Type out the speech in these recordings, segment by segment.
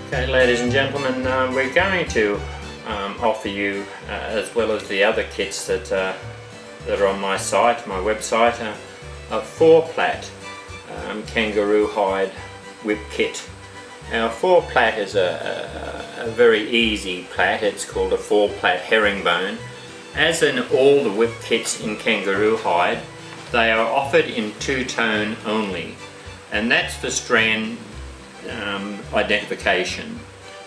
Okay, ladies and gentlemen, we're going to offer you, as well as the other kits that are on my site, my website, a 4-plait kangaroo hide whip kit. Now, 4-plait is a very easy plait. It's called a 4-plait herringbone. As in all the whip kits in kangaroo hide, they are offered in 2-tone only, and that's for strand identification.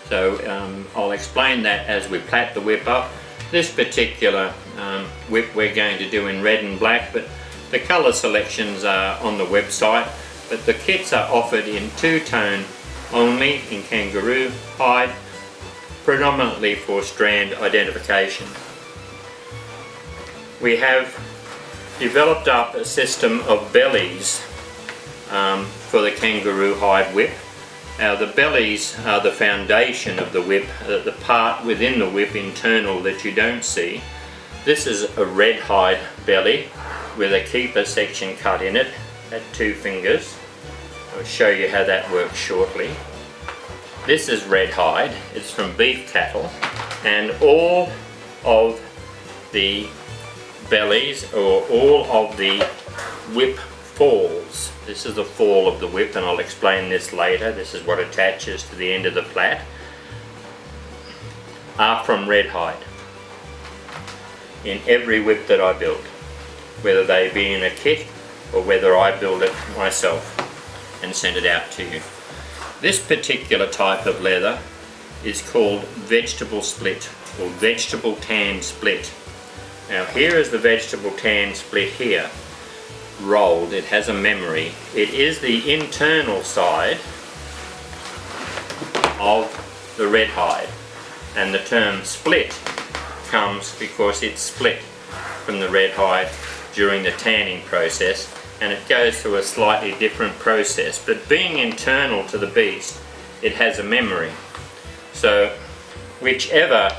So I'll explain that as we plait the whip up. This particular whip we're going to do in red and black, but the colour selections are on the website. But the kits are offered in 2-tone only in kangaroo hide, predominantly for strand identification. We have developed up a system of bellies for the kangaroo hide whip. Now, the bellies are the foundation of the whip, the part within the whip internal that you don't see. This is a red hide belly with a keeper section cut in it at 2 fingers. I'll show you how that works shortly. This is red hide. It's from beef cattle, and all of the bellies, or all of the whip falls. This is the fall of the whip, and I'll explain this later. This is what attaches to the end of the plait, are from red hide in every whip that I build, whether they be in a kit or whether I build it myself and send it out to you. This particular type of leather is called vegetable split or vegetable tan split. Now, here is the vegetable tan split here, rolled. It has a memory. It is the internal side of the red hide, and the term split comes because it's split from the red hide during the tanning process, and it goes through a slightly different process. But being internal to the beast, it has a memory. So whichever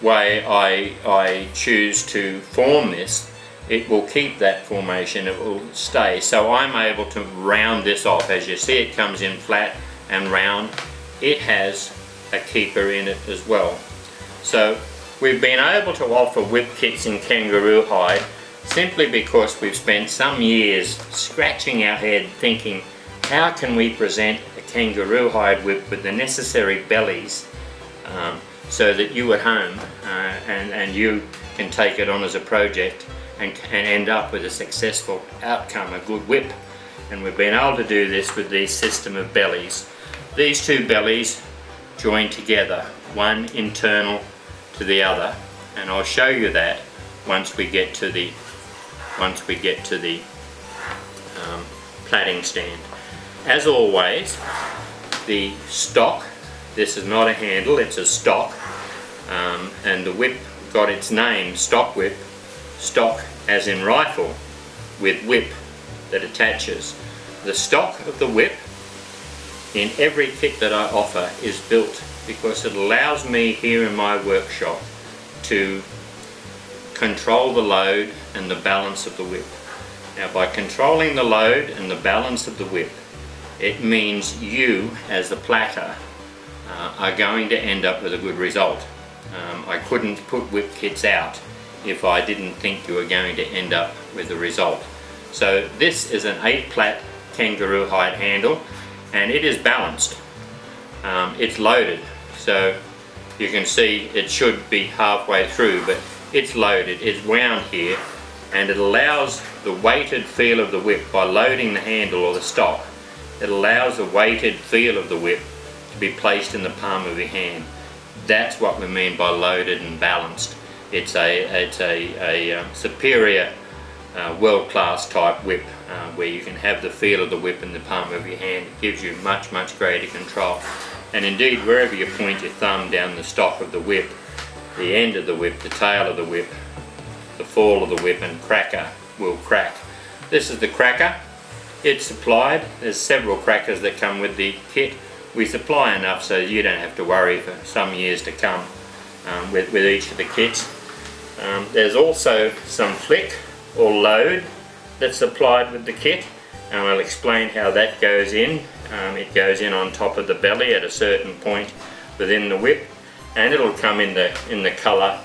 way I choose to form this, it will keep that formation, it will stay. So I'm able to round this off. As you see, it comes in flat and round. It has a keeper in it as well. So we've been able to offer whip kits in kangaroo hide simply because we've spent some years scratching our head thinking, how can we present a kangaroo hide whip with the necessary bellies so that you at home and you can take it on as a project and end up with a successful outcome, a good whip. And we've been able to do this with this system of bellies. These 2 bellies join together, one internal to the other, and I'll show you that once we get to the plaiting stand. As always, the stock, this is not a handle, it's a stock, and the whip got its name, stock whip, stock as in rifle, with whip that attaches. The stock of the whip in every kit that I offer is built because it allows me here in my workshop to control the load and the balance of the whip. Now, by controlling the load and the balance of the whip, it means you as the platter are going to end up with a good result. I couldn't put whip kits out if I didn't think you were going to end up with a result. So this is an 8-plait kangaroo hide handle, and it is balanced. It's loaded, so you can see it should be halfway through, but it's loaded, it's wound here, and it allows the weighted feel of the whip by loading the handle or the stock. It allows the weighted feel of the whip to be placed in the palm of your hand. That's what we mean by loaded and balanced. It's a superior world-class type whip where you can have the feel of the whip in the palm of your hand. It gives you much greater control. And indeed, wherever you point your thumb down the stock of the whip, the end of the whip, the tail of the whip, the fall of the whip and cracker will crack. This is the cracker. It's supplied. There's several crackers that come with the kit. We supply enough so you don't have to worry for some years to come with each of the kits. There's also some flick or load that's supplied with the kit, and I'll explain how that goes in It goes in on top of the belly at a certain point within the whip, and it'll come in the colour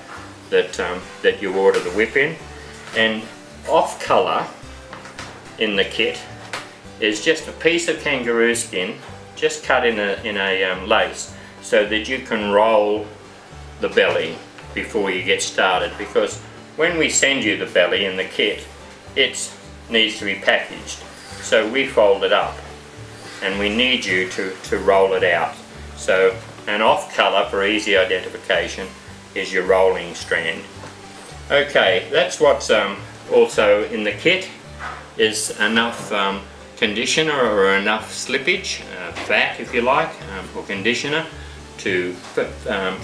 that you order the whip in. And off colour in the kit is just a piece of kangaroo skin, just cut in a lace, so that you can roll the belly before you get started, because when we send you the belly in the kit, it needs to be packaged, so we fold it up and we need you to roll it out. So an off colour for easy identification is your rolling strand. Okay, that's what's also in the kit, is enough conditioner or enough slippage, fat if you like, or conditioner to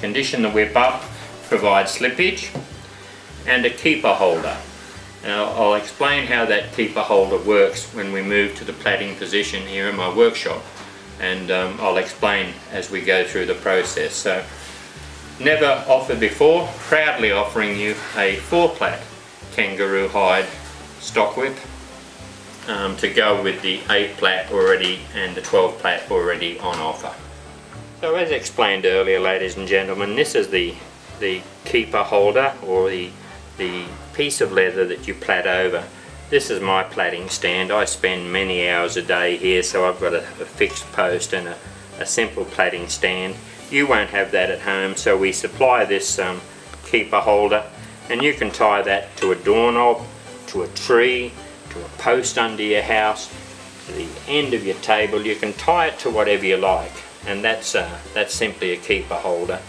condition the whip up, provide slippage, and a keeper holder. Now I'll explain how that keeper holder works when we move to the plaiting position here in my workshop, and I'll explain as we go through the process. So, never offered before, proudly offering you a 4-plait kangaroo hide stock whip to go with the 8-plait already and the 12-plait already on offer. So as explained earlier, ladies and gentlemen, this is the keeper holder, or the piece of leather that you plait over. This is my plaiting stand. I spend many hours a day here, so I've got a fixed post and a simple plaiting stand. You won't have that at home, so we supply this keeper holder, and you can tie that to a doorknob, to a tree, to a post under your house, to the end of your table. You can tie it to whatever you like, and that's simply a keeper holder,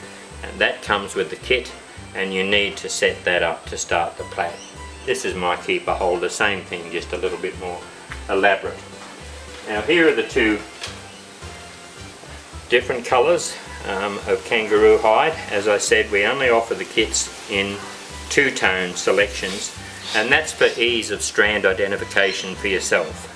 and that comes with the kit, and you need to set that up to start the plait. This is my keeper holder, same thing, just a little bit more elaborate. Now here are the two different colours of kangaroo hide. As I said, we only offer the kits in 2-tone selections, and that's for ease of strand identification for yourself.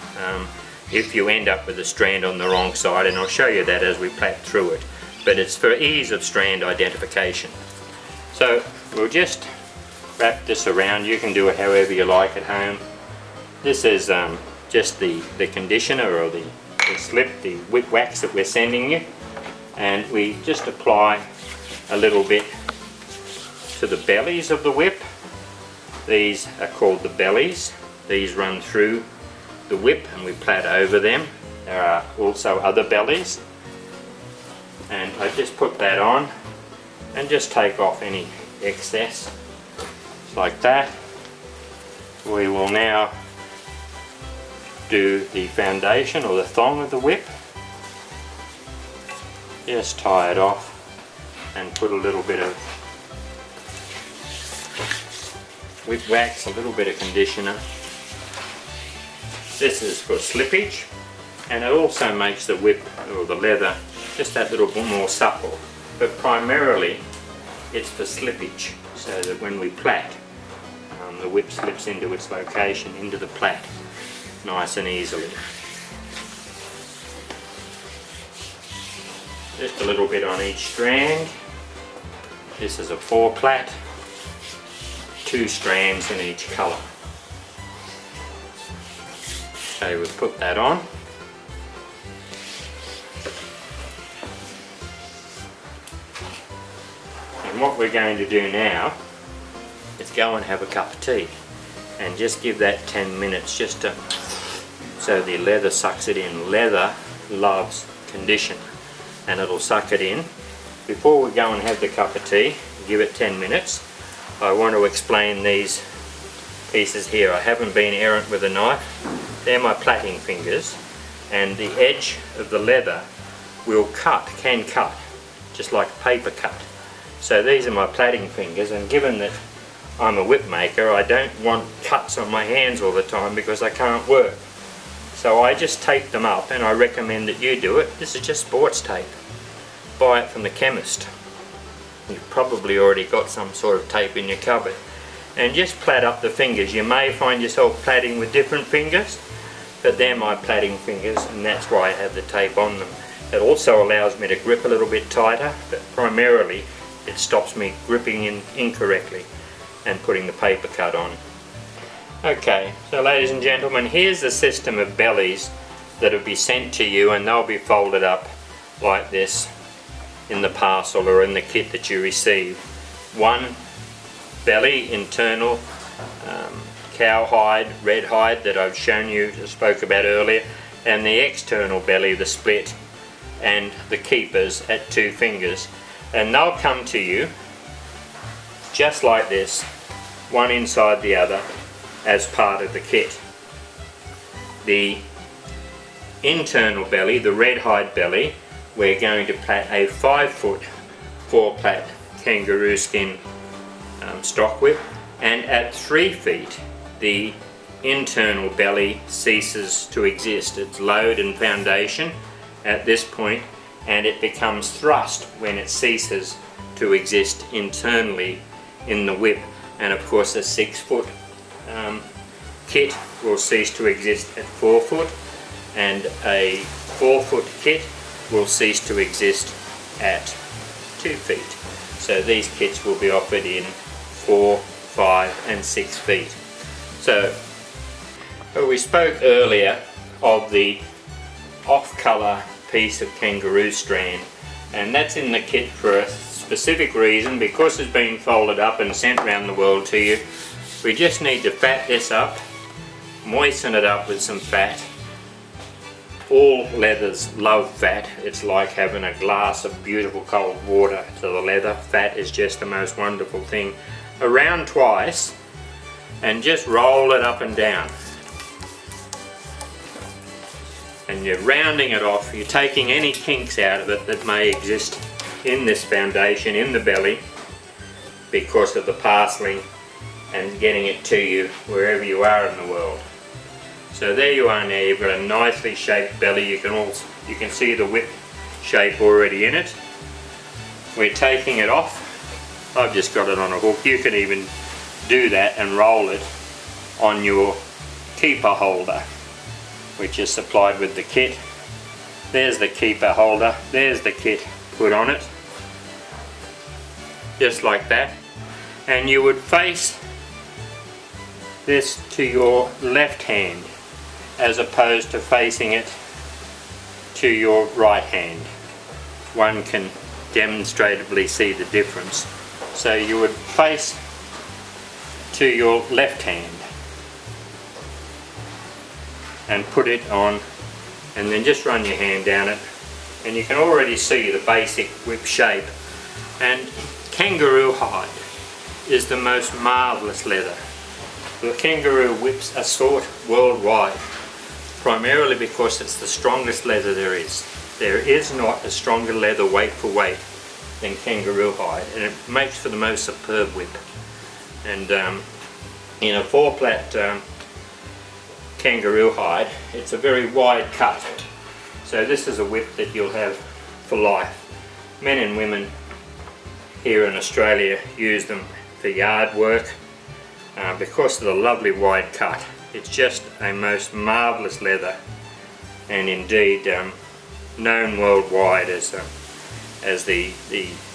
If you end up with a strand on the wrong side, and I'll show you that as we plait through it, but it's for ease of strand identification. So we'll just wrap this around. You can do it however you like at home. This is just the conditioner, or the slip, the whip wax that we're sending you, and we just apply a little bit to the bellies of the whip. These are called the bellies. These run through the whip and we plait over them. There are also other bellies, and I just put that on and just take off any excess, like that. We will now do the foundation, or the thong of the whip. Just tie it off and put a little bit of whip wax, a little bit of conditioner. This is for slippage, and it also makes the whip, or the leather, just that little bit more supple, but primarily it's for slippage, so that when we plait, the whip slips into its location, into the plait, nice and easily. Just a little bit on each strand. This is a 4-plait, 2 strands in each colour. So we'll put that on. And what we're going to do now is go and have a cup of tea, and just give that 10 minutes just to, so the leather sucks it in. Leather loves condition, and it'll suck it in. Before we go and have the cup of tea, give it 10 minutes, I want to explain these pieces here. I haven't been errant with a knife. They're my plaiting fingers, and the edge of the leather will can cut, just like a paper cut. So these are my plaiting fingers, and given that I'm a whip maker, I don't want cuts on my hands all the time because I can't work. So I just tape them up, and I recommend that you do it. This is just sports tape. Buy it from the chemist. You've probably already got some sort of tape in your cupboard. And just plait up the fingers. You may find yourself plaiting with different fingers, but they're my plaiting fingers, and that's why I have the tape on them. It also allows me to grip a little bit tighter, but primarily it stops me gripping in incorrectly and putting the paper cut on. Okay, so ladies and gentlemen, here's the system of bellies that will be sent to you, and they'll be folded up like this in the parcel or in the kit that you receive. One belly, internal cowhide, red hide that I've shown you, spoke about earlier, and the external belly, the split, and the keepers at 2 fingers. And they'll come to you just like this, one inside the other, as part of the kit. The internal belly, the red hide belly, we're going to plait a 5-foot 4-plait kangaroo skin stock whip, and at 3 feet the internal belly ceases to exist. It's load and foundation at this point, and it becomes thrust when it ceases to exist internally in the whip. And of course a 6-foot kit will cease to exist at 4 foot, and a 4-foot kit will cease to exist at 2 feet. So these kits will be offered in 4, 5 and 6 feet. So we spoke earlier of the off-colour piece of kangaroo strand, and that's in the kit for a specific reason, because it's been folded up and sent around the world to you. We just need to fat this up, moisten it up with some fat. All leathers love fat. It's like having a glass of beautiful cold water to the leather. Fat is just the most wonderful thing. Around twice and just roll it up and down. And you're rounding it off. You're taking any kinks out of it that may exist in this foundation, in the belly, because of the parceling, and getting it to you wherever you are in the world. So there you are now. You've got a nicely shaped belly. You can see the whip shape already in it. We're taking it off. I've just got it on a hook. You can even do that and roll it on your keeper holder, which is supplied with the kit. There's the keeper holder. There's the kit put on it, just like that. And you would face this to your left hand as opposed to facing it to your right hand. One can demonstratively see the difference. So you would face to your left hand and put it on, and then just run your hand down it, and you can already see the basic whip shape. And kangaroo hide is the most marvellous leather. The kangaroo whips are sought worldwide, primarily because it's the strongest leather there is. There is not a stronger leather weight for weight than kangaroo hide, and it makes for the most superb whip. And in a 4-plait kangaroo hide, it's a very wide cut. So this is a whip that you'll have for life. Men and women here in Australia use them for yard work because of the lovely wide cut. It's just a most marvellous leather, and indeed known worldwide as the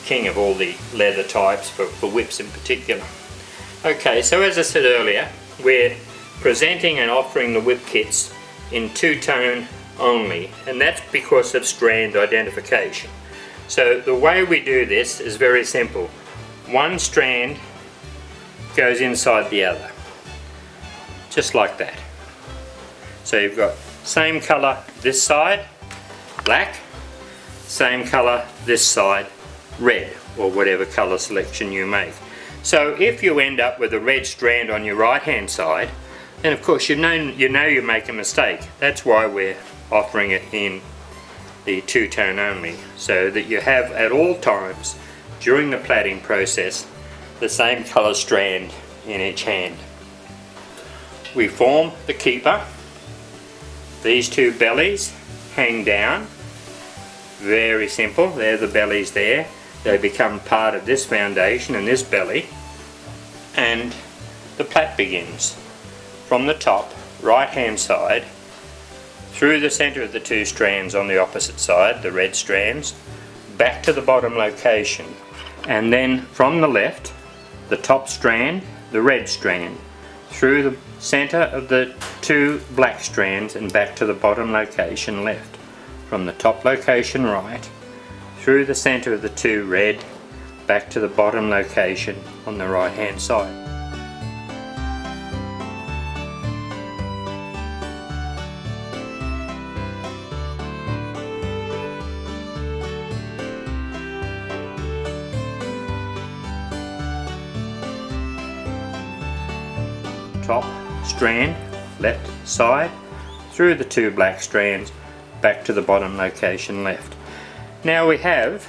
king of all the leather types, for whips in particular. Okay, so as I said earlier, we're presenting and offering the whip kits in 2-tone only, and that's because of strand identification. So the way we do this is very simple. One strand goes inside the other, just like that. So you've got same colour this side, black, same colour this side, red, or whatever colour selection you make. So if you end up with a red strand on your right hand side, then of course you know you make a mistake. That's why we're offering it in the 2-tone only, so that you have at all times during the plaiting process the same colour strand in each hand. We form the keeper. These 2 bellies hang down. Very simple. They're the bellies there. They become part of this foundation and this belly, and the plait begins from the top right hand side through the centre of the 2 strands on the opposite side, the red strands, back to the bottom location, and then from the left, the top strand, the red strand, through the center of the 2 black strands and back to the bottom location left. From the top location right, through the center of the 2 red, back to the bottom location on the right hand side. Top strand, left side, through the 2 black strands, back to the bottom location left. Now we have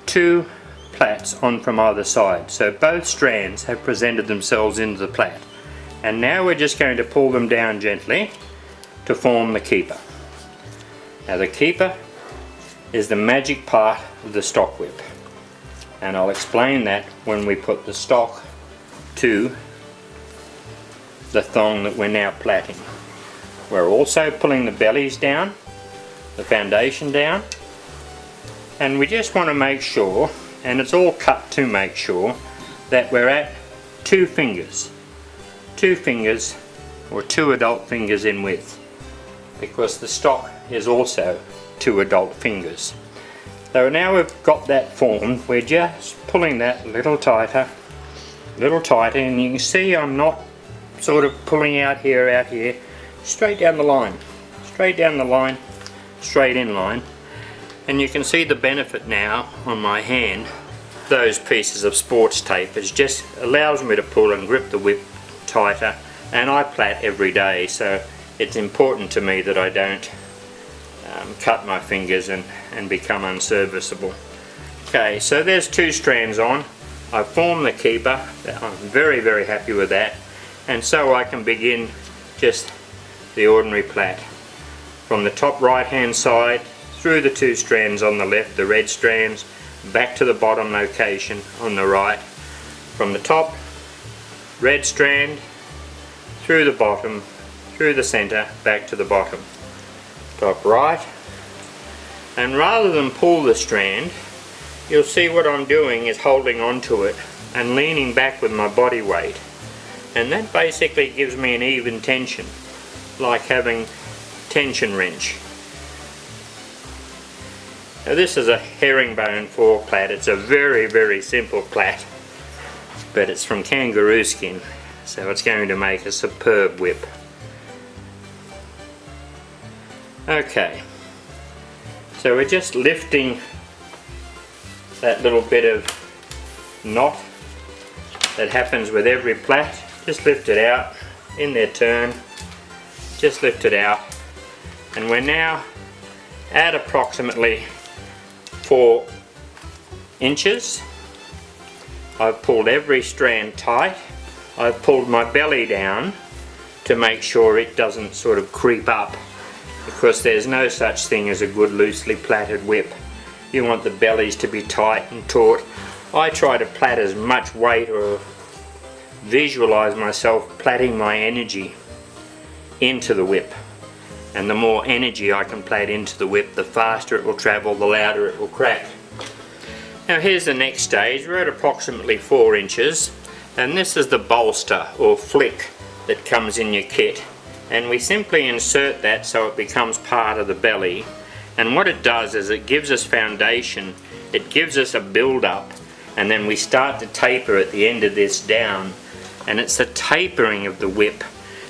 2 plaits on from either side, so both strands have presented themselves into the plait. And now we're just going to pull them down gently to form the keeper. Now the keeper is the magic part of the stock whip, and I'll explain that when we put the stock to the thong that we're now plaiting. We're also pulling the bellies down, the foundation down, and we just want to make sure, and it's all cut to make sure, that we're at 2 fingers. 2 fingers or 2 adult fingers in width, because the stock is also 2 adult fingers. So now we've got that formed, we're just pulling that a little tighter, and you can see I'm not sort of pulling out here, straight down the line, straight in line, and you can see the benefit now on my hand. Those pieces of sports tape just allows me to pull and grip the whip tighter, and I plait every day, so it's important to me that I don't cut my fingers and become unserviceable. Okay, so there's 2 strands on. I've formed the keeper. I'm very happy with that. And so I can begin just the ordinary plait. From the top right hand side, through the 2 strands on the left, the red strands, back to the bottom location on the right. From the top, red strand, through the bottom, through the center, back to the bottom. Top right. And rather than pull the strand, you'll see what I'm doing is holding onto it and leaning back with my body weight. And that basically gives me an even tension, like having tension wrench. Now this is a herringbone 4 plait. It's a very simple plait, but it's from kangaroo skin, so it's going to make a superb whip. Okay, so we're just lifting that little bit of knot that happens with every plait. Just lift it out in their turn, just lift it out, and we're now at approximately 4 inches. I've pulled every strand tight. I've pulled my belly down to make sure it doesn't sort of creep up, because there's no such thing as a good loosely plaited whip. You want the bellies to be tight and taut. I try to plait as much weight, or visualize myself plaiting my energy into the whip, and the more energy I can plait into the whip, the faster it will travel, the louder it will crack. Now here's the next stage. We're at approximately 4 inches, and this is the bolster or flick that comes in your kit, and we simply insert that so it becomes part of the belly. And what it does is it gives us foundation, it gives us a build up, and then we start to taper at the end of this down. And it's the tapering of the whip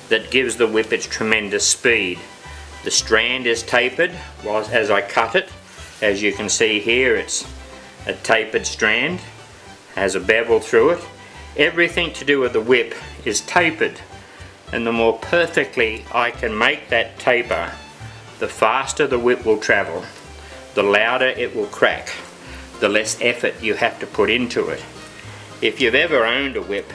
that gives the whip its tremendous speed. The strand is tapered as I cut it. As you can see here, it's a tapered strand, has a bevel through it. Everything to do with the whip is tapered, and the more perfectly I can make that taper, the faster the whip will travel, the louder it will crack, the less effort you have to put into it. If you've ever owned a whip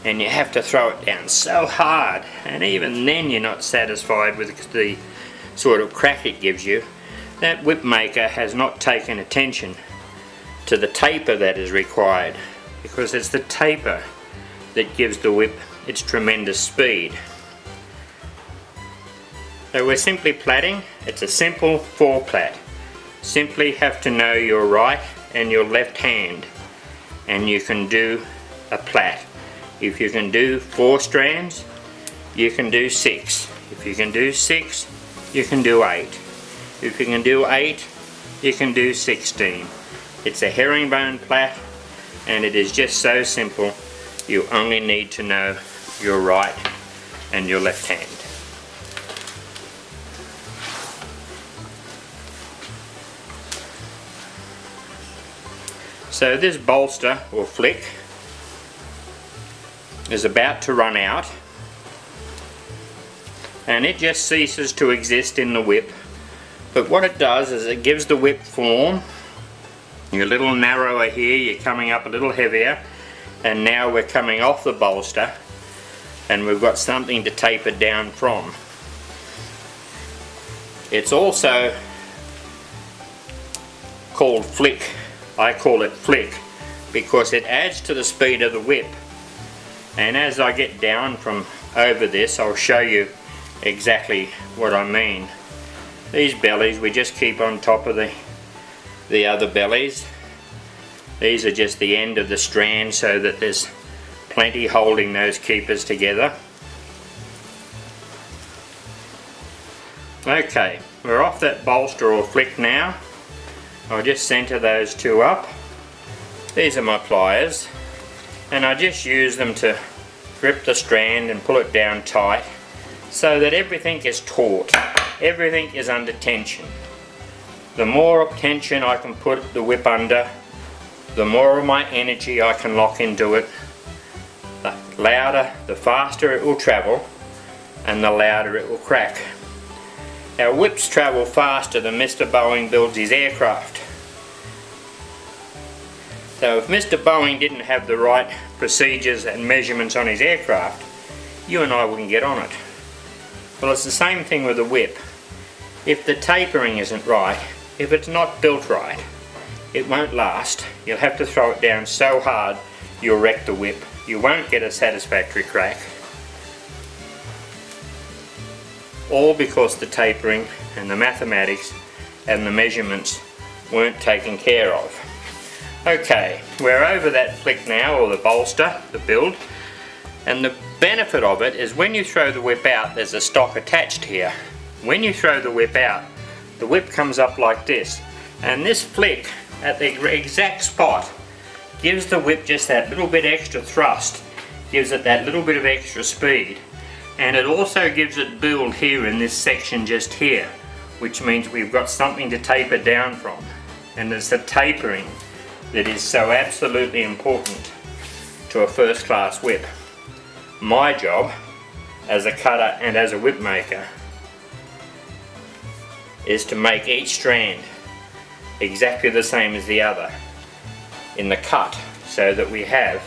and you have to throw it down so hard, and even then you're not satisfied with the sort of crack it gives you, that whip maker has not taken attention to the taper that is required, because it's the taper that gives the whip its tremendous speed. So we're simply plaiting. It's a simple 4 plait. Simply have to know your right and your left hand, and you can do a plait. If you can do 4 strands, you can do 6. If you can do 6, you can do 8. If you can do 8, you can do 16. It's a herringbone plait, and it is just so simple. You only need to know your right and your left hand. So this bolster or flick is about to run out, and it just ceases to exist in the whip. But what it does is it gives the whip form. You're a little narrower here, you're coming up a little heavier, and now we're coming off the bolster and we've got something to taper down from. It's also called flick. I call it flick because it adds to the speed of the whip. And as I get down from over this, I'll show you exactly what I mean. These bellies we just keep on top of the other bellies. These are just the end of the strand so that there's plenty holding those keepers together. Okay, we're off that bolster or flick now. I'll just centre those 2 up. These are my pliers, and I just use them to grip the strand and pull it down tight so that everything is taut, everything is under tension. The more tension I can put the whip under, the more of my energy I can lock into it. The louder, the faster it will travel, and the louder it will crack. Our whips travel faster than Mr. Boeing builds his aircraft. So if Mr. Boeing didn't have the right procedures and measurements on his aircraft, you and I wouldn't get on it. Well, it's the same thing with the whip. If the tapering isn't right, if it's not built right, it won't last. You'll have to throw it down so hard you'll wreck the whip. You won't get a satisfactory crack. All because the tapering and the mathematics and the measurements weren't taken care of. Okay, we're over that flick now, or the bolster, the build, and the benefit of it is when you throw the whip out, there's a stock attached here. When you throw the whip out, the whip comes up like this, and this flick at the exact spot gives the whip just that little bit extra thrust, gives it that little bit of extra speed, and it also gives it build here in this section just here, which means we've got something to taper down from. And it's the tapering that is so absolutely important to a first-class whip. My job as a cutter and as a whip maker is to make each strand exactly the same as the other in the cut so that we have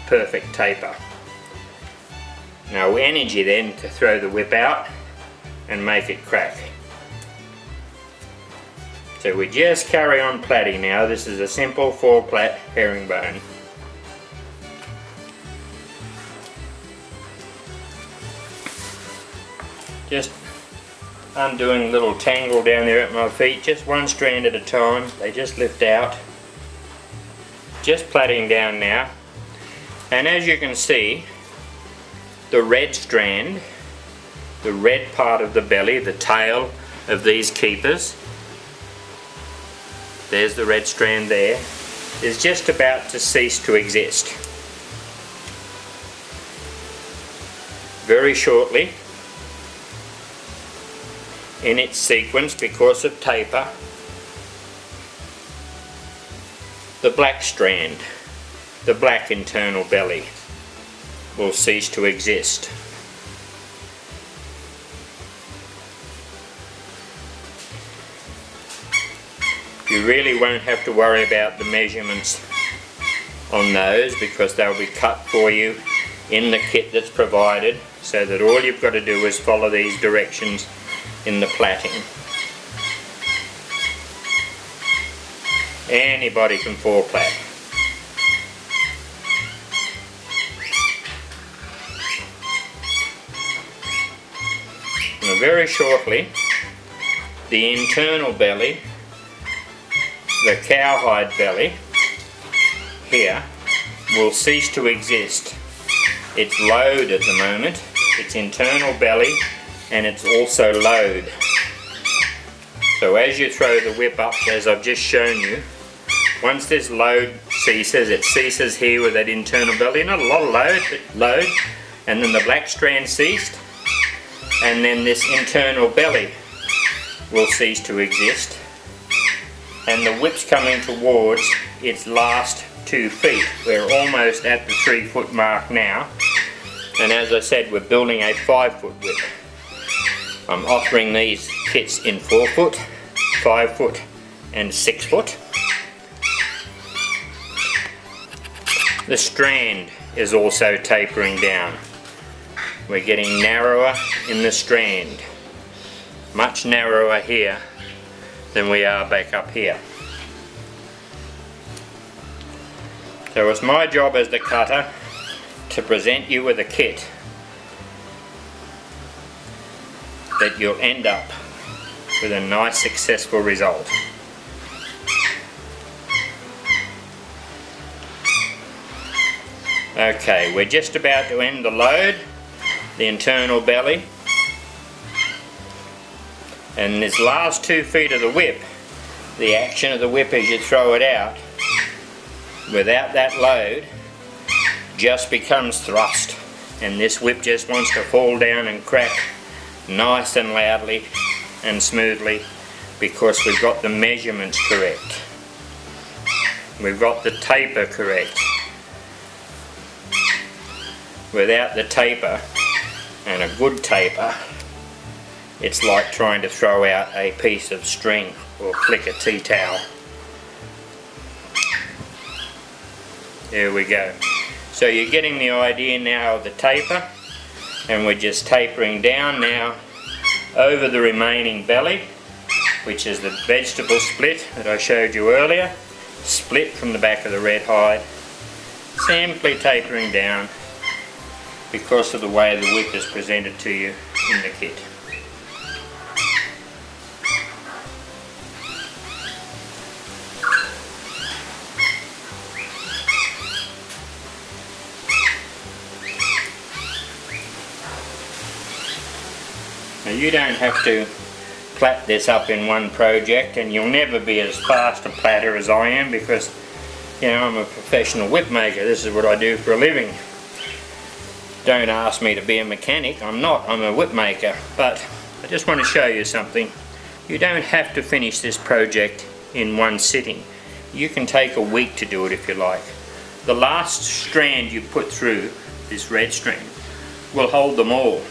perfect taper. Now energy then to throw the whip out and make it crack. So we just carry on plaiting now. This is a simple 4-plait herringbone. Just undoing a little tangle down there at my feet, just one strand at a time. They just lift out. Just plaiting down now. And as you can see, the red strand, the red part of the belly, the tail of these keepers, there's the red strand there, is just about to cease to exist. Very shortly, in its sequence, because of taper, the black strand, the black internal belly, will cease to exist. You really won't have to worry about the measurements on those because they'll be cut for you in the kit that's provided, so that all you've got to do is follow these directions in the plaiting. Anybody can 4-plait. Now very shortly, the internal belly, the cowhide belly here, will cease to exist. It's load at the moment. It's internal belly and it's also load. So as you throw the whip up, as I've just shown you, once this load ceases, it ceases here with that internal belly, not a lot of load, but load, and then the black strand ceased, and then this internal belly will cease to exist, and the whip's coming towards its last 2 feet. We're almost at the 3 foot mark now, and as I said, we're building a 5 foot whip. I'm offering these kits in 4 foot, 5 foot and 6 foot. The strand is also tapering down. We're getting narrower in the strand, much narrower here than we are back up here. So it's my job as the cutter to present you with a kit that you'll end up with a nice successful result. Okay, we're just about to end the load, the internal belly, and this last 2 feet of the whip, the action of the whip as you throw it out, without that load, just becomes thrust, and this whip just wants to fall down and crack nice and loudly and smoothly because we've got the measurements correct. We've got the taper correct. Without the taper, and a good taper, it's like trying to throw out a piece of string or flick a tea towel. There we go. So you're getting the idea now of the taper, and we're just tapering down now over the remaining belly, which is the vegetable split that I showed you earlier, split from the back of the red hide, simply tapering down because of the way the whip is presented to you in the kit. Now you don't have to plait this up in one project, and you'll never be as fast a platter as I am because, you know, I'm a professional whip maker. This is what I do for a living. Don't ask me to be a mechanic, I'm not, I'm a whip maker. But I just want to show you something. You don't have to finish this project in one sitting. You can take a week to do it if you like. The last strand you put through, this red strand, will hold them all.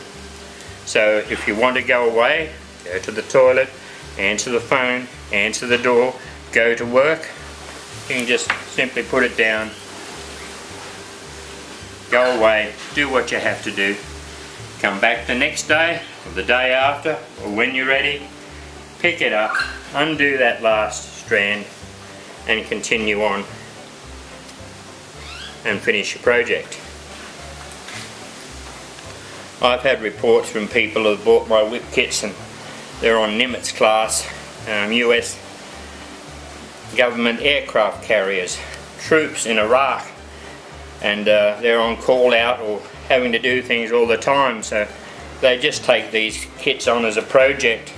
So if you want to go away, go to the toilet, answer the phone, answer the door, go to work, you can just simply put it down, go away, do what you have to do, come back the next day or the day after or when you're ready, pick it up, undo that last strand and continue on and finish your project. I've had reports from people who have bought my whip kits and they're on Nimitz class, US government aircraft carriers, troops in Iraq, and they're on call out or having to do things all the time, so they just take these kits on as a project.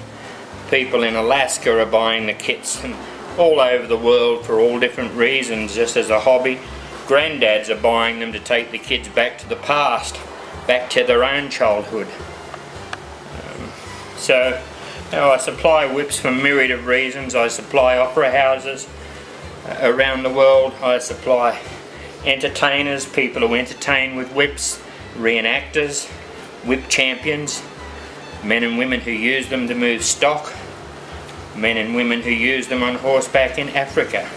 People in Alaska are buying the kits and all over the world for all different reasons, just as a hobby. Granddads are buying them to take the kids back to the past, back to their own childhood. So you know, I supply whips for a myriad of reasons. I supply opera houses around the world. I supply entertainers, people who entertain with whips, reenactors, whip champions, men and women who use them to move stock, men and women who use them on horseback in Africa,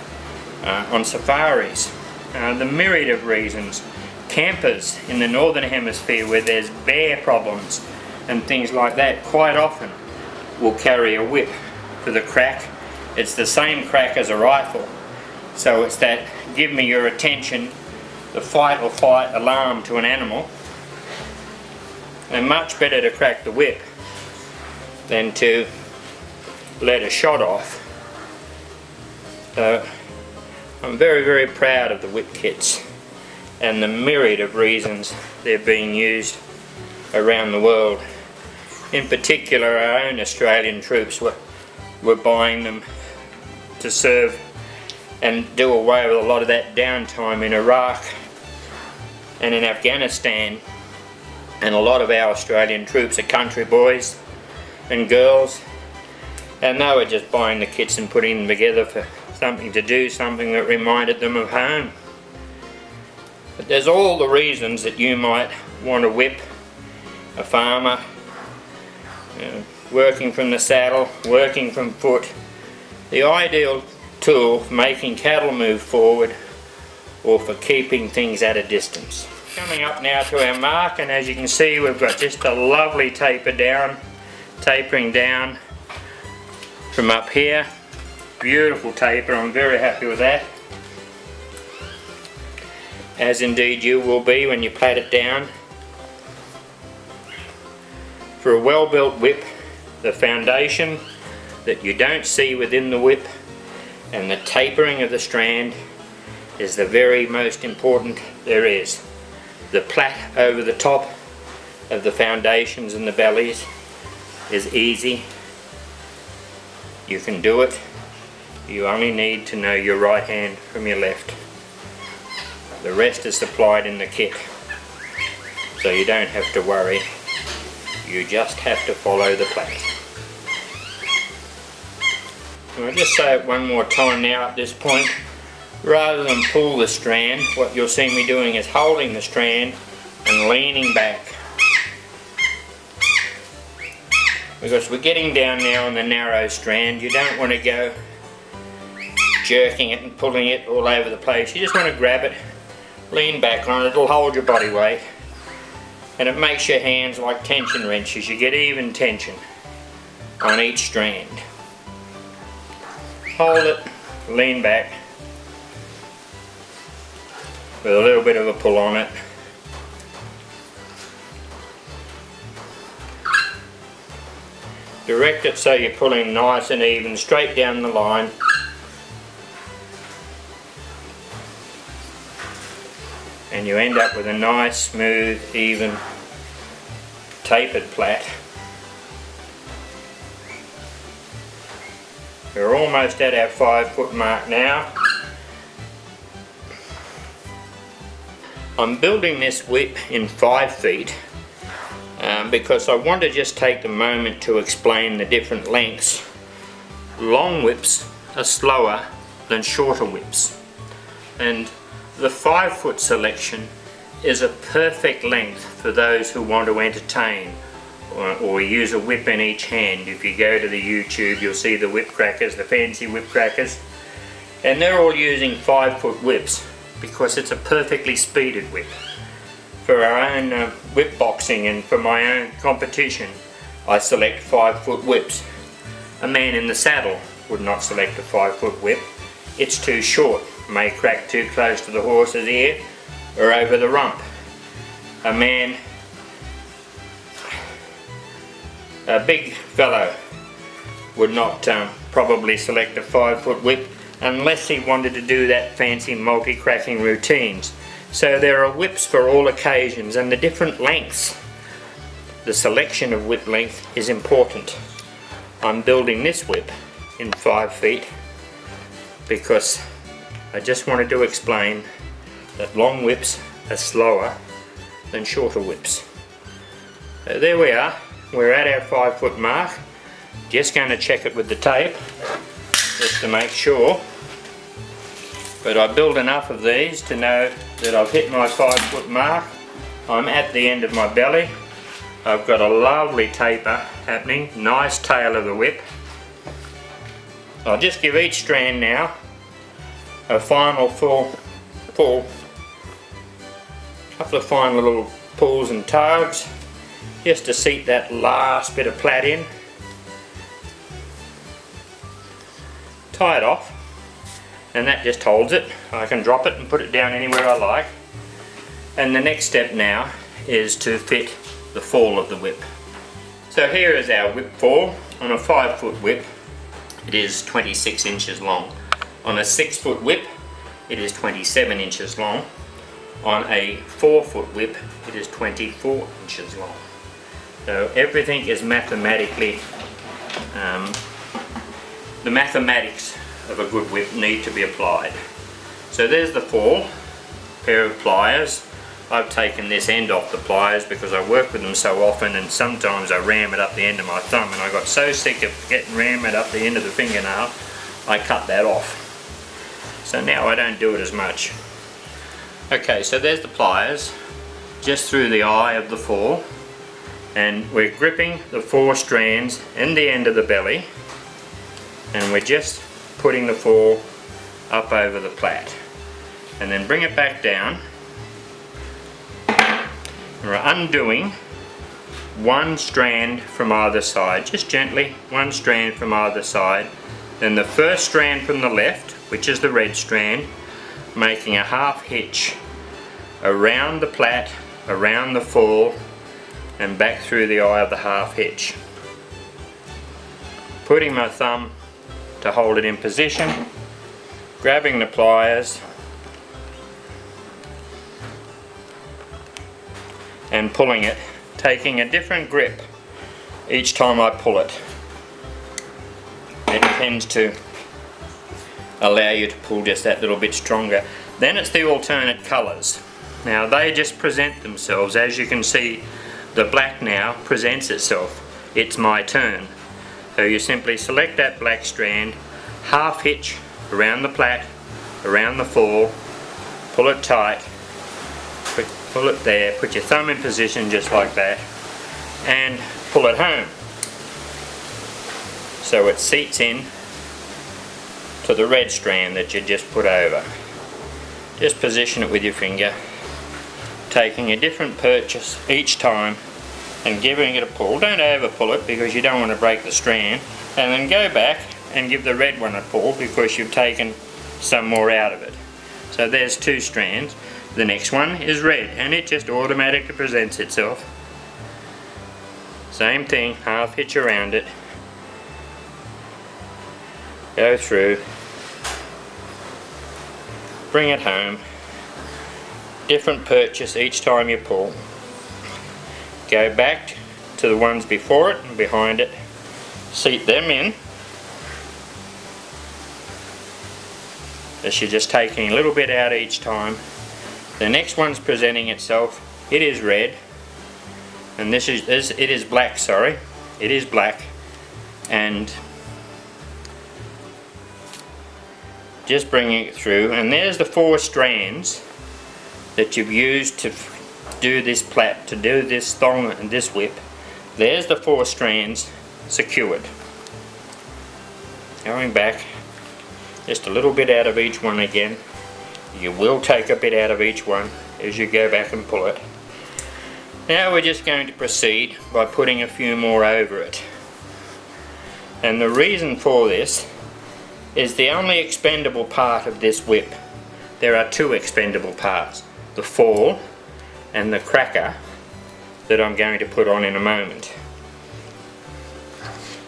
on safaris, the myriad of reasons. Campers in the northern hemisphere where there's bear problems and things like that quite often will carry a whip for the crack. It's the same crack as a rifle, so it's that give me your attention, the fight or flight alarm to an animal. And much better to crack the whip than to let a shot off. So I'm very, very proud of the whip kits and the myriad of reasons they're being used around the world. In particular, our own Australian troops were buying them to serve and do away with a lot of that downtime in Iraq and in Afghanistan. And a lot of our Australian troops are country boys and girls, and they were just buying the kits and putting them together for something to do, something that reminded them of home. But there's all the reasons that you might want to whip a farmer, working from the saddle, working from foot. The ideal tool for making cattle move forward or for keeping things at a distance. Coming up now to our mark, and as you can see we've got just a lovely tapering down from up here. Beautiful taper, I'm very happy with that. As indeed you will be when you plait it down. For a well-built whip, the foundation that you don't see within the whip and the tapering of the strand is the very most important there is. The plait over the top of the foundations and the bellies is easy. You can do it. You only need to know your right hand from your left. The rest is supplied in the kit, so you don't have to worry. You just have to follow the plait. I'll just say it one more time now at this point. Rather than pull the strand, what you'll see me doing is holding the strand and leaning back. Because we're getting down now on the narrow strand, you don't want to go jerking it and pulling it all over the place. You just want to grab it, lean back on it, it'll hold your body weight. And it makes your hands like tension wrenches. You get even tension on each strand. Hold it, lean back with a little bit of a pull on it. Direct it so you're pulling nice and even straight down the line. And you end up with a nice, smooth, even, tapered plait. We're almost at our 5 foot mark now. I'm building this whip in 5 feet because I want to just take the moment to explain the different lengths. Long whips are slower than shorter whips, and the 5 foot selection is a perfect length for those who want to entertain or use a whip in each hand. If you go to the YouTube, you'll see the whip crackers, the fancy whip crackers, and they're all using 5 foot whips because it's a perfectly speeded whip. For our own whip boxing and for my own competition, I select 5 foot whips. A man in the saddle would not select a 5 foot whip. It's too short, may crack too close to the horse's ear or over the rump. A big fellow would not probably select a 5 foot whip unless he wanted to do that fancy multi-cracking routines. So there are whips for all occasions and the different lengths. The selection of whip length is important. I'm building this whip in 5 feet because I just wanted to explain that long whips are slower than shorter whips. So there we are, we're at our 5 foot mark. Just going to check it with the tape just to make sure. But I build enough of these to know that I've hit my 5 foot mark. I'm at the end of my belly. I've got a lovely taper happening, nice tail of the whip. I'll just give each strand now a final full pull. A couple of fine little pulls and tugs just to seat that last bit of plait in. Tie it off, and that just holds it. I can drop it and put it down anywhere I like. And the next step now is to fit the fall of the whip. So here is our whip fall. On a 5 foot whip it is 26 inches long. On a 6 foot whip it is 27 inches long. On a 4-foot whip, it is 24 inches long. So everything is mathematically, the mathematics of a good whip need to be applied. So there's the 4 pair of pliers. I've taken this end off the pliers because I work with them so often, and sometimes I ram it up the end of my thumb, and I got so sick of getting rammed up the end of the fingernail, I cut that off. So now I don't do it as much. Okay, so there's the pliers, just through the eye of the 4, and we're gripping the 4 strands in the end of the belly, and we're just putting the 4 up over the plait, and then bring it back down. We're undoing 1 strand from either side, just gently, 1 strand from either side. Then the first strand from the left, which is the red strand, making a half hitch around the plait, around the fall, and back through the eye of the half hitch. Putting my thumb to hold it in position, grabbing the pliers, and pulling it, taking a different grip each time I pull it. It tends to allow you to pull just that little bit stronger. Then it's the alternate colours. Now they just present themselves. As you can see, the black now presents itself. It's my turn. So you simply select that black strand, half hitch around the plait, around the fall, pull it tight, pull it there, put your thumb in position just like that, and pull it home. So it seats in to the red strand that you just put over. Just position it with your finger, taking a different purchase each time and giving it a pull. Don't over pull it because you don't want to break the strand, and then go back and give the red one a pull because you've taken some more out of it. So there's 2 strands. The next one is red, and it just automatically presents itself. Same thing, half hitch around it, go through, bring it home, different purchase each time you pull, go back to the ones before it and behind it, seat them in, as you're just taking a little bit out each time. The next one's presenting itself. It is red, and it is black, sorry. It is black, and just bringing it through, and there's the 4 strands that you've used to do this plait, to do this thong and this whip. There's the 4 strands secured. Going back, just a little bit out of each one again. You will take a bit out of each one as you go back and pull it. Now we're just going to proceed by putting a few more over it. And the reason for this is the only expendable part of this whip. There are 2 expendable parts, the fall and the cracker that I'm going to put on in a moment.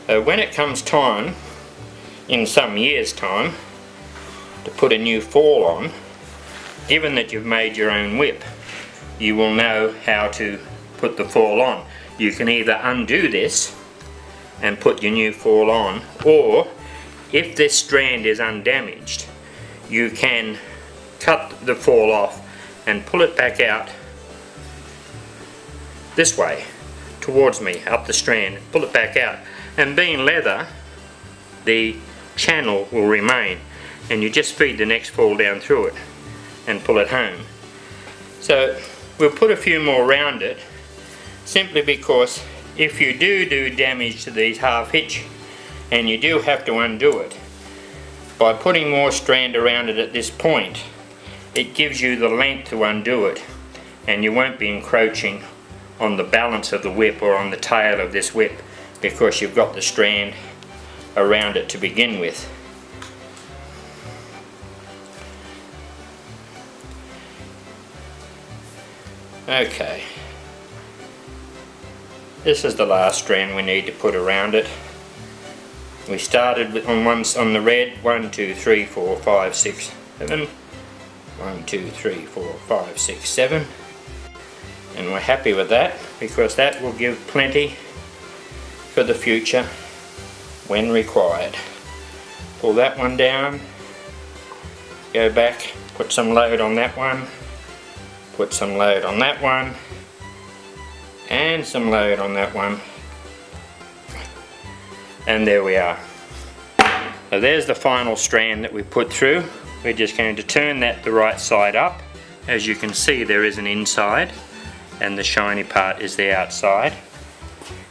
When it comes time, in some years' time, to put a new fall on, given that you've made your own whip, you will know how to put the fall on. You can either undo this and put your new fall on, or if this strand is undamaged, you can cut the fall off and pull it back out this way towards me, up the strand, pull it back out, and being leather, the channel will remain, and you just feed the next fall down through it and pull it home. So we'll put a few more around it, simply because if you do damage to these half hitch and you do have to undo it, by putting more strand around it at this point, it gives you the length to undo it, and you won't be encroaching on the balance of the whip or on the tail of this whip because you've got the strand around it to begin with. Okay, this is the last strand we need to put around it. We started with on the red, 1, 2, 3, 4, 5, 6, 7, 1, 1, 2, 3, 4, 5, 6, 7. And we're happy with that because that will give plenty for the future when required. Pull that one down, go back, put some load on that one, put some load on that one, and some load on that one, and there we are. So there's the final strand that we put through. We're just going to turn that the right side up. As you can see, there is an inside and the shiny part is the outside.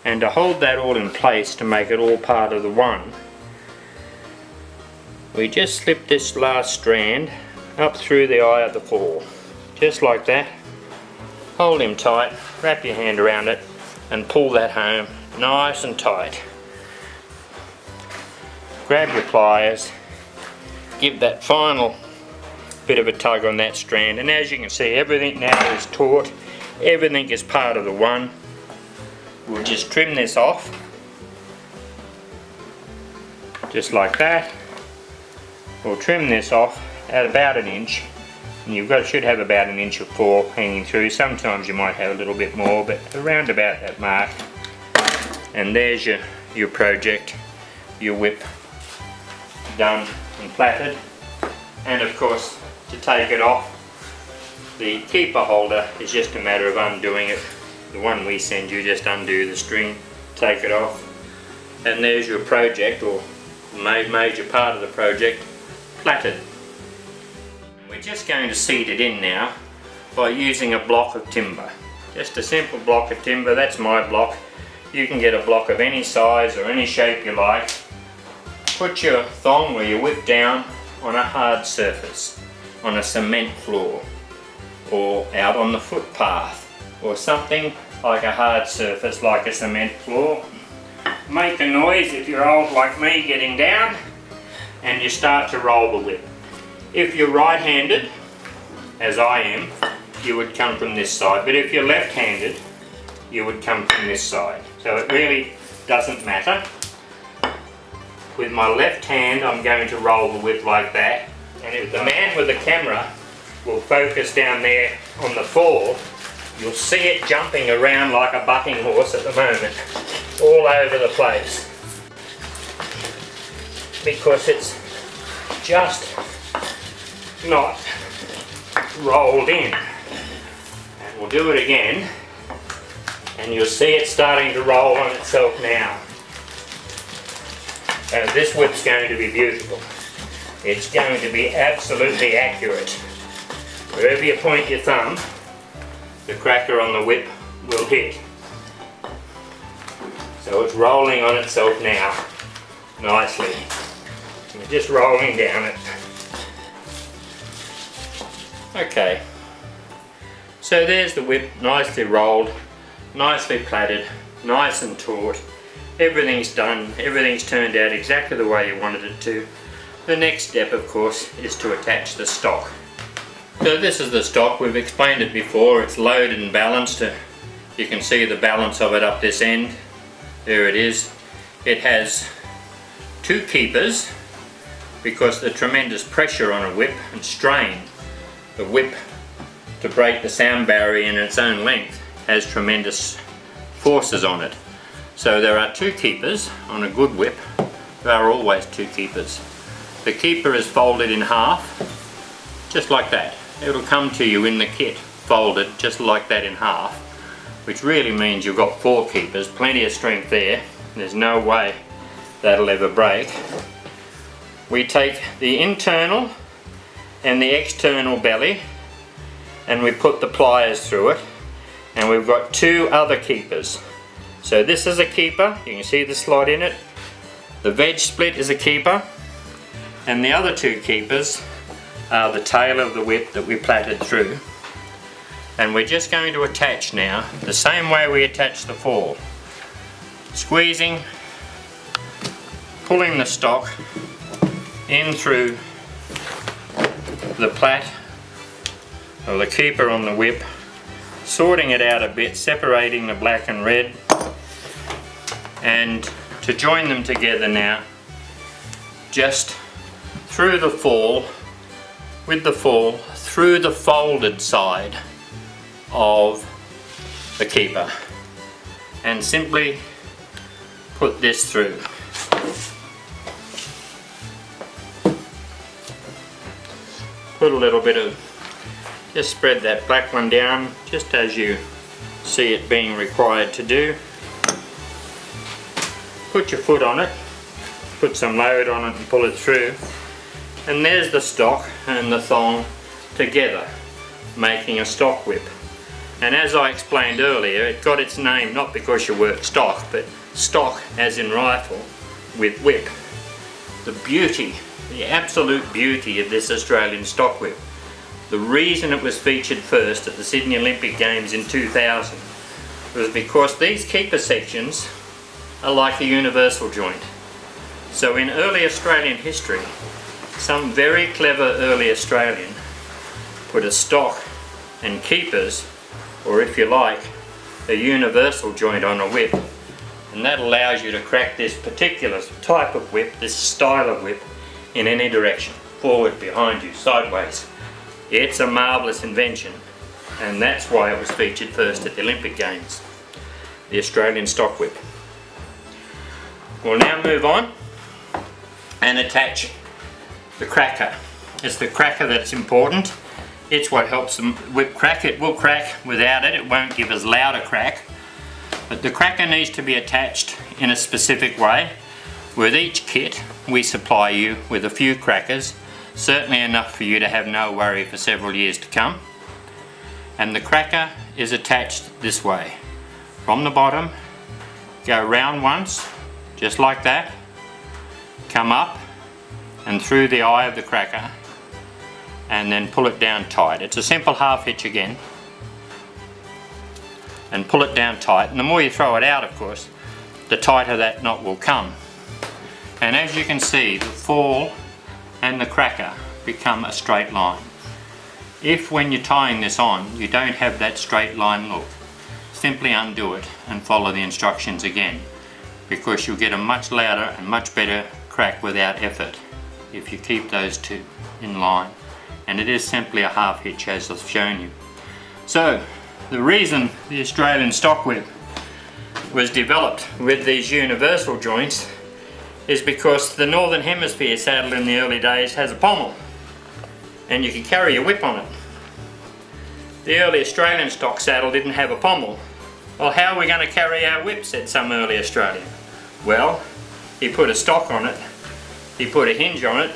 And to hold that all in place to make it all part of the one, we just slip this last strand up through the eye of the fall, just like that. Hold him tight, wrap your hand around it and pull that home nice and tight. Grab your pliers, give that final bit of a tug on that strand, and as you can see, everything now is taut, everything is part of the one. We'll just trim this off, just like that. We'll trim this off at about 1 inch, and should have about 1 inch of fall hanging through. Sometimes you might have a little bit more, but around about that mark. And there's your project, your whip, done and plaited. And of course, to take it off, the keeper holder is just a matter of undoing it. The one we send you, just undo the string, take it off, and there's your project, or major part of the project, plaited. We're just going to seat it in now by using a block of timber. Just a simple block of timber. That's my block. You can get a block of any size or any shape you like. Put your thong or your whip down on a hard surface, on a cement floor, or out on the footpath, or something like a hard surface like a cement floor. Make a noise if you're old like me getting down, and you start to roll the whip. If you're right-handed, as I am, you would come from this side, but if you're left-handed, you would come from this side. So it really doesn't matter. With my left hand, I'm going to roll the whip like that, and if the man with the camera will focus down there on the fall, you'll see it jumping around like a bucking horse at the moment, all over the place, because it's just not rolled in. And we'll do it again, and you'll see it starting to roll on itself now. And this whip's going to be beautiful. It's going to be absolutely accurate. Wherever you point your thumb, the cracker on the whip will hit. So it's rolling on itself now, nicely. We're just rolling down it. Okay, so there's the whip, nicely rolled, nicely plaited, nice and taut. Everything's done, everything's turned out exactly the way you wanted it to. The next step, of course, is to attach the stock. So this is the stock. We've explained it before. It's loaded and balanced. You can see the balance of it up this end. There it is. It has 2 keepers because the tremendous pressure on a whip and strain. The whip, to break the sound barrier in its own length, has tremendous forces on it. So there are 2 keepers on a good whip. There are always 2 keepers. The keeper is folded in half, just like that. It'll come to you in the kit, folded just like that in half, which really means you've got 4 keepers, plenty of strength there. There's no way that'll ever break. We take the internal and the external belly and we put the pliers through it, and we've got 2 other keepers. So this is a keeper, you can see the slot in it. The veg split is a keeper, and the other 2 keepers are the tail of the whip that we plaited through. And we're just going to attach now the same way we attach the fall. Squeezing, pulling the stock in through the plait or the keeper on the whip, sorting it out a bit, separating the black and red, and to join them together now, just through the fall, with the fall through the folded side of the keeper and simply put this through. Put a little bit of, just spread that black one down just as you see it being required to do. Put your foot on it, put some load on it and pull it through, and there's the stock and the thong together, making a stock whip. And as I explained earlier, it got its name not because you work stock, but stock as in rifle with whip. The beauty, the absolute beauty of this Australian stock whip, the reason it was featured first at the Sydney Olympic Games in 2000 was because these keeper sections are like a universal joint. So in early Australian history, some very clever early Australian put a stock and keepers, or if you like, a universal joint on a whip, and that allows you to crack this particular type of whip, this style of whip, in any direction, forward, behind you, sideways. It's a marvellous invention, and that's why it was featured first at the Olympic Games, the Australian stock whip. We'll now move on and attach the cracker. It's the cracker that's important. It's what helps the whip crack. It will crack without it. It won't give as loud a crack. But the cracker needs to be attached in a specific way. With each kit, we supply you with a few crackers, certainly enough for you to have no worry for several years to come. And the cracker is attached this way. From the bottom, go round once, just like that, come up and through the eye of the cracker, and then pull it down tight. It's a simple half hitch again, and pull it down tight, and the more you throw it out, of course, the tighter that knot will come. And as you can see, the fall and the cracker become a straight line. If when you're tying this on you don't have that straight line look, simply undo it and follow the instructions again, because you'll get a much louder and much better crack without effort if you keep those two in line. And it is simply a half hitch, as I've shown you. So the reason the Australian stock whip was developed with these universal joints is because the Northern Hemisphere saddle in the early days has a pommel, and you can carry your whip on it. The early Australian stock saddle didn't have a pommel. Well, how are we going to carry our whip, said some early Australian. Well, he put a stock on it, he put a hinge on it,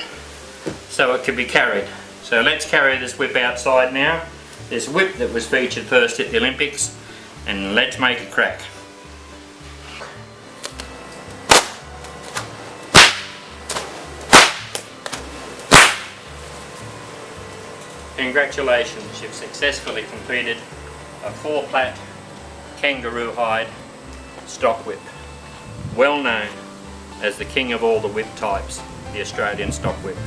so it could be carried. So let's carry this whip outside now, this whip that was featured first at the Olympics, and let's make it crack. Congratulations, you've successfully completed a 4-plait kangaroo hide stock whip, well known as the king of all the whip types, the Australian stock whip.